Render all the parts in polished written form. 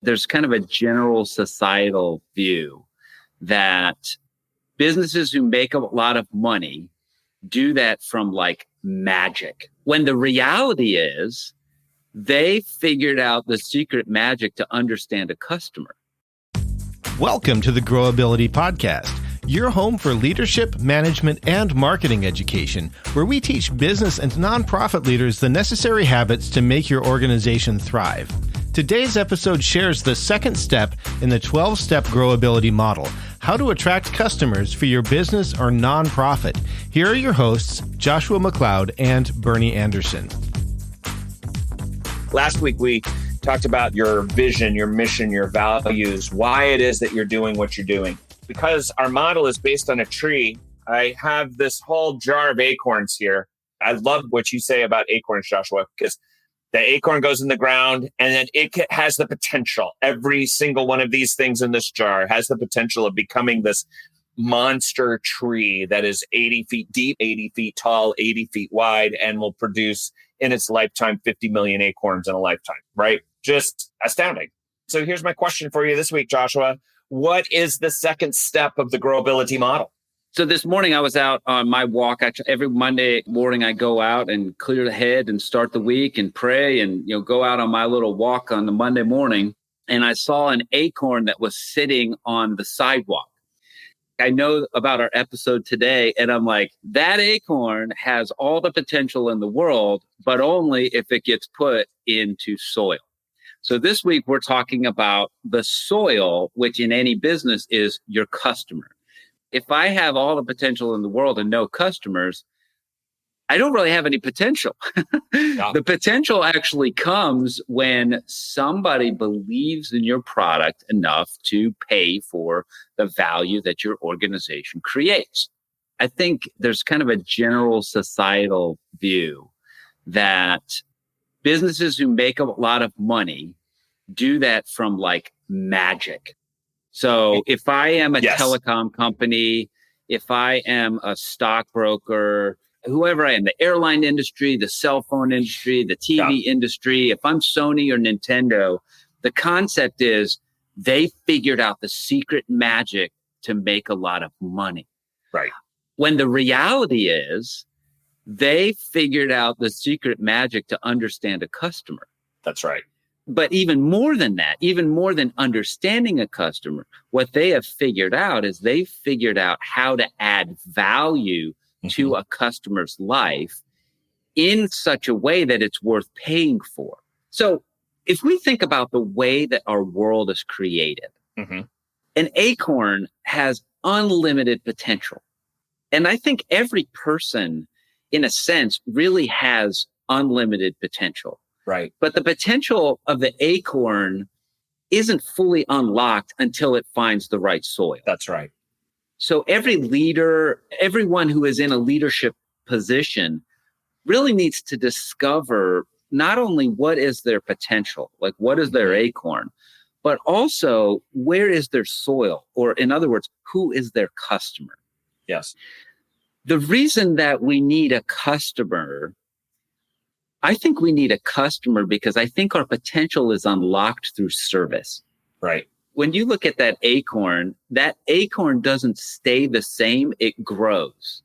There's kind of a general societal view that businesses who make a lot of money do that from like magic, when the reality is they figured out the secret magic to understand a customer. Welcome to the Growability Podcast, your home for leadership, management, and marketing education, where we teach business and nonprofit leaders the necessary habits to make your organization thrive. Today's episode shares the second step in the 12-step Growability model, how to attract customers for your business or nonprofit. Here are your hosts, Joshua McLeod and Bernie Anderson. Last week, we talked about your vision, your mission, your values, why it is that you're doing what you're doing. Because our model is based on a tree, I have this whole jar of acorns here. I love what you say about acorns, Joshua, because the acorn goes in the ground and then it has the potential. Every single one of these things in this jar has the potential of becoming this monster tree that is 80 feet deep, 80 feet tall, 80 feet wide, and will produce in its lifetime 50 million acorns in a lifetime, right? Just astounding. So here's my question for you this week, Joshua. What is the second step of the Growability model? So this morning I was out on my walk. Every Monday morning I go out and clear the head and start the week and pray and go out on my little walk on the Monday morning. And I saw an acorn that was sitting on the sidewalk. I know about our episode today, and I'm like, that acorn has all the potential in the world, but only if it gets put into soil. So this week we're talking about the soil, which in any business is your customer. If I have all the potential in the world and no customers, I don't really have any potential. Yeah. The potential actually comes when somebody believes in your product enough to pay for the value that your organization creates. I think there's kind of a general societal view that businesses who make a lot of money do that from like magic. So if I am a telecom company, if I am a stockbroker, whoever I am, the airline industry, the cell phone industry, the TV industry, if I'm Sony or Nintendo, the concept is they figured out the secret magic to make a lot of money. Right. When the reality is they figured out the secret magic to understand a customer. That's right. But even more than that, even more than understanding a customer, what they have figured out is they figured out how to add value to a customer's life in such a way that it's worth paying for. So if we think about the way that our world is created, an acorn has unlimited potential. And I think every person, in a sense, really has unlimited potential. Right. But the potential of the acorn isn't fully unlocked until it finds the right soil. That's right. So every leader, everyone who is in a leadership position really needs to discover not only what is their potential, like what is their acorn, but also where is their soil? Or in other words, who is their customer? Yes. The reason that we need a customer, I think we need a customer because I think our potential is unlocked through service. Right. When you look at that acorn doesn't stay the same. It grows.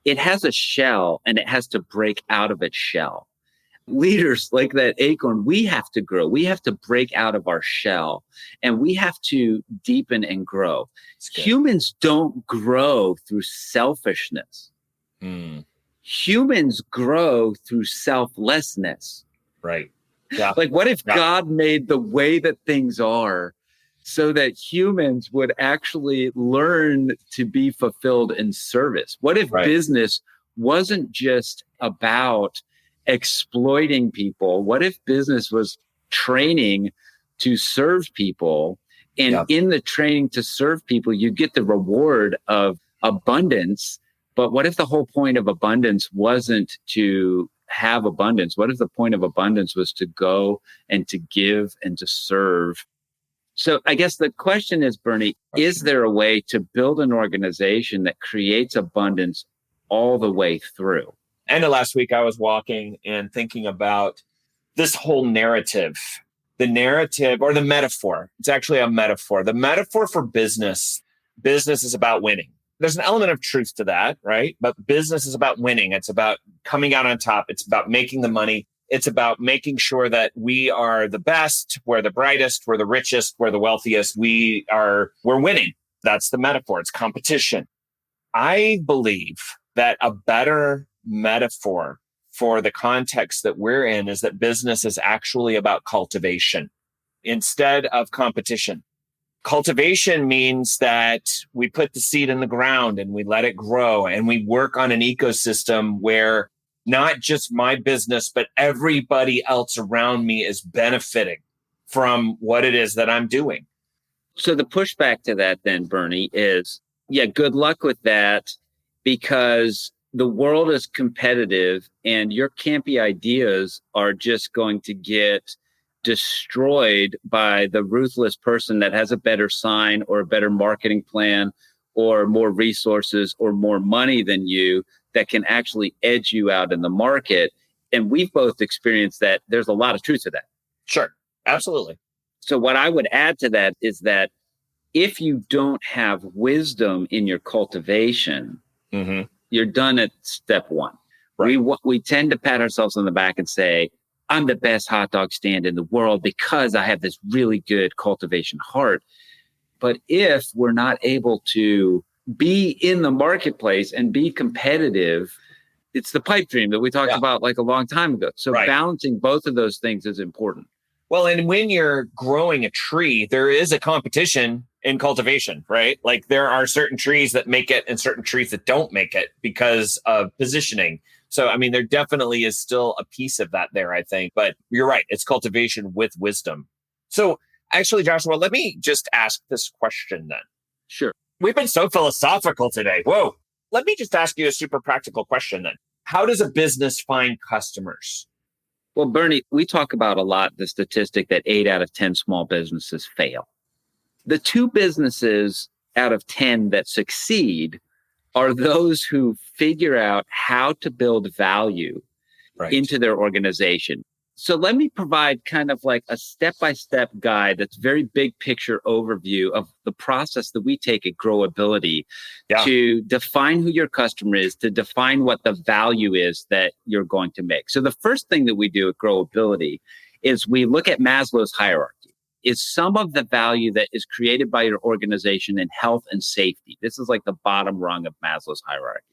It has a shell and it has to break out of its shell. Leaders like that acorn, we have to grow. We have to break out of our shell and we have to deepen and grow. Humans don't grow through selfishness. Humans grow through selflessness. Right. Yeah. Like what if God made the way that things are so that humans would actually learn to be fulfilled in service? What if business wasn't just about exploiting people? What if business was training to serve people? And in the training to serve people, you get the reward of abundance. But what if the whole point of abundance wasn't to have abundance? What if the point of abundance was to go and to give and to serve? So I guess the question is, Bernie, is there a way to build an organization that creates abundance all the way through? End of last week, I was walking and thinking about this whole narrative the narrative or the metaphor. It's actually a metaphor. The metaphor for business is about winning. There's an element of truth to that, right? But business is about winning. It's about coming out on top. It's about making the money. It's about making sure that we are the best, we're the brightest, we're the richest, we're the wealthiest. We're winning. That's the metaphor. It's competition. I believe that a better metaphor for the context that we're in is that business is actually about cultivation instead of competition. Cultivation means that we put the seed in the ground and we let it grow and we work on an ecosystem where not just my business, but everybody else around me is benefiting from what it is that I'm doing. So the pushback to that then, Bernie, is, yeah, good luck with that, because the world is competitive and your campy ideas are just going to get destroyed by the ruthless person that has a better sign or a better marketing plan or more resources or more money than you that can actually edge you out in the market. And we've both experienced that. There's a lot of truth to that. Sure. Absolutely. So what I would add to that is that if you don't have wisdom in your cultivation, you're done at step one. Right. We tend to pat ourselves on the back and say, I'm the best hot dog stand in the world because I have this really good cultivation heart. But if we're not able to be in the marketplace and be competitive, it's the pipe dream that we talked about like a long time ago. So balancing both of those things is important. Well, and when you're growing a tree, there is a competition in cultivation, right? Like there are certain trees that make it and certain trees that don't make it because of positioning. So, I mean, there definitely is still a piece of that there, I think. But you're right. It's cultivation with wisdom. So actually, Joshua, let me just ask this question then. Sure. We've been so philosophical today. Whoa. Let me just ask you a super practical question then. How does a business find customers? Well, Bernie, we talk about a lot the statistic that 8 out of 10 small businesses fail. The 2 businesses out of 10 that succeed are those who figure out how to build value into their organization. So let me provide kind of like a step-by-step guide that's very big picture overview of the process that we take at Growability to define who your customer is, to define what the value is that you're going to make. So the first thing that we do at Growability is we look at Maslow's hierarchy. Is some of the value that is created by your organization in health and safety. This is like the bottom rung of Maslow's hierarchy.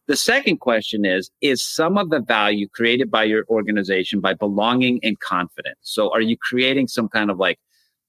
The second question is some of the value created by your organization by belonging and confidence? So are you creating some kind of like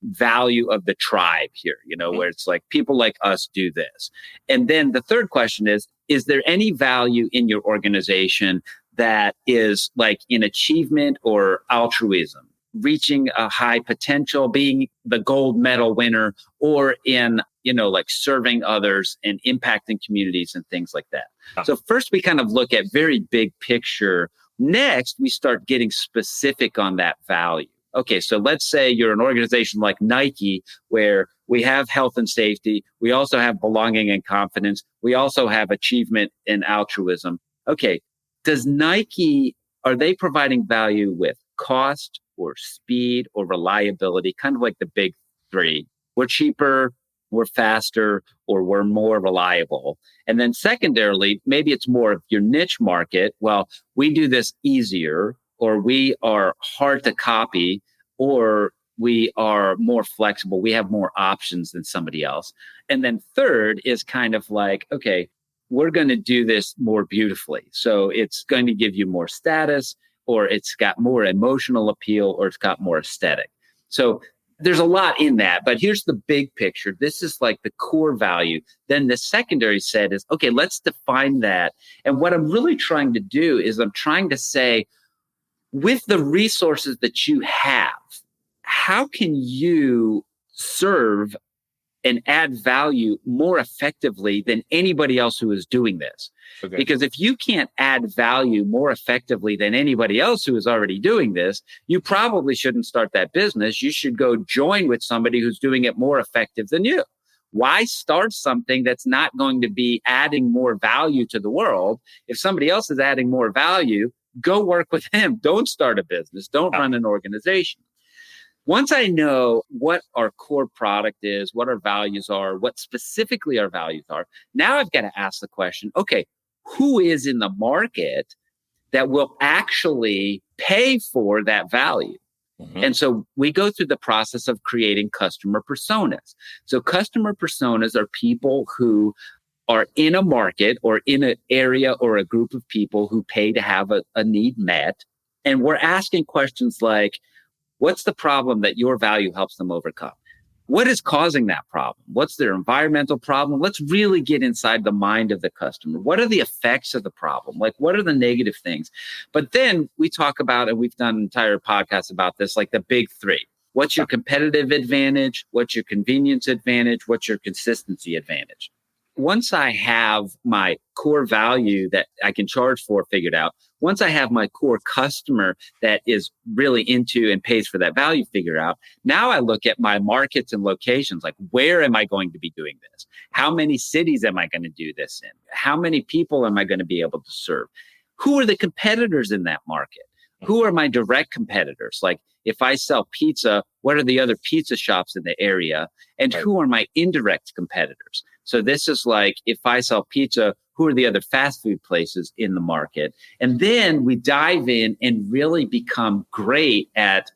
value of the tribe here, where it's like people like us do this? And then the third question is there any value in your organization that is like in achievement or altruism? Reaching a high potential, being the gold medal winner, or in, like serving others and impacting communities and things like that. So first we kind of look at very big picture. Next, we start getting specific on that value. Okay, so let's say you're an organization like Nike, where we have health and safety. We also have belonging and confidence. We also have achievement and altruism. Okay, are they providing value with cost or speed or reliability, kind of like the big 3? We're cheaper, we're faster, or we're more reliable. And then secondarily, maybe it's more of your niche market. Well, we do this easier, or we are hard to copy, or we are more flexible. We have more options than somebody else. And then third is kind of like, okay, we're going to do this more beautifully. So it's going to give you more status, or it's got more emotional appeal, or it's got more aesthetic. So there's a lot in that, but here's the big picture. This is like the core value. Then the secondary set is, okay, let's define that. And what I'm really trying to do is I'm trying to say, with the resources that you have, how can you serve and add value more effectively than anybody else who is doing this? Okay. Because if you can't add value more effectively than anybody else who is already doing this, you probably shouldn't start that business. You should go join with somebody who's doing it more effective than you. Why start something that's not going to be adding more value to the world? If somebody else is adding more value, go work with him. Don't start a business. Don't run an organization. Once I know what our core product is, what our values are, what specifically our values are, now I've got to ask the question, okay, who is in the market that will actually pay for that value? Mm-hmm. And so we go through the process of creating customer personas. So customer personas are people who are in a market or in an area or a group of people who pay to have a need met. And we're asking questions like, what's the problem that your value helps them overcome? What is causing that problem? What's their environmental problem? Let's really get inside the mind of the customer. What are the effects of the problem? Like, what are the negative things? But then we talk about, and we've done entire podcasts about this, like the big three. What's your competitive advantage? What's your convenience advantage? What's your consistency advantage? Once I have my core value that I can charge for figured out, once I have my core customer that is really into and pays for that value figured out, now I look at my markets and locations, like where am I going to be doing this? How many cities am I going to do this in? How many people am I going to be able to serve? Who are the competitors in that market? Who are my direct competitors? Like if I sell pizza, what are the other pizza shops in the area? And who are my indirect competitors? So this is like, if I sell pizza, who are the other fast food places in the market? And then we dive in and really become great at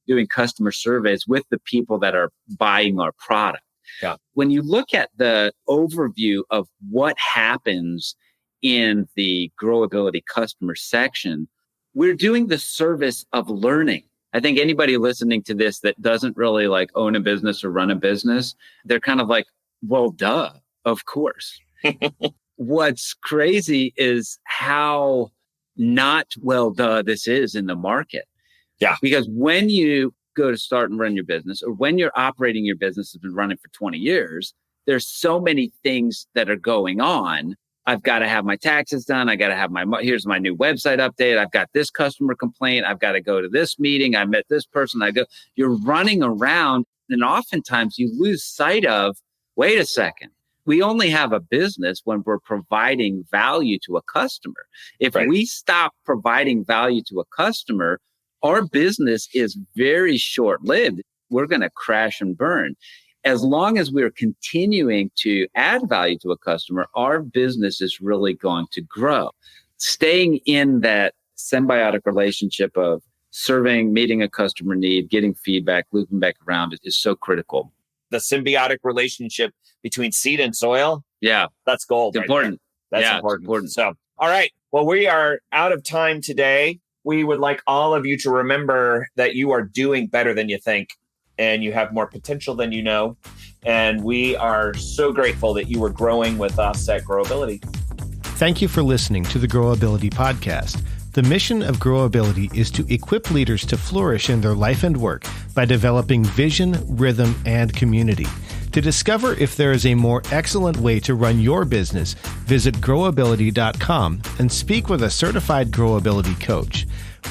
doing customer surveys with the people that are buying our product. Yeah. When you look at the overview of what happens in the Growability customer section, we're doing the service of learning. I think anybody listening to this that doesn't really like own a business or run a business, they're kind of like, well, duh, of course. What's crazy is how not well duh this is in the market. Yeah. Because when you go to start and run your business, or when you're operating your business has been running for 20 years, there's so many things that are going on. I've got to have my taxes done. I got to have here's my new website update. I've got this customer complaint. I've got to go to this meeting. I met this person. You're running around, and oftentimes you lose sight of, wait a second. We only have a business when we're providing value to a customer. If we stop providing value to a customer, our business is very short-lived. We're going to crash and burn. As long as we're continuing to add value to a customer, our business is really going to grow. Staying in that symbiotic relationship of serving, meeting a customer need, getting feedback, looping back around is so critical. The symbiotic relationship between seed and soil. Yeah. That's gold. It's important. That's important. So, all right. Well, we are out of time today. We would like all of you to remember that you are doing better than you think, and you have more potential than you know. And we are so grateful that you were growing with us at Growability. Thank you for listening to the Growability podcast. The mission of Growability is to equip leaders to flourish in their life and work by developing vision, rhythm, and community. To discover if there is a more excellent way to run your business, visit growability.com and speak with a certified Growability coach.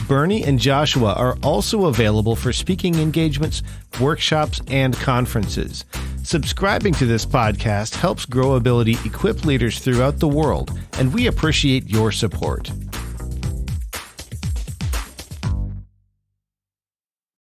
Bernie and Joshua are also available for speaking engagements, workshops, and conferences. Subscribing to this podcast helps Growability equip leaders throughout the world, and we appreciate your support.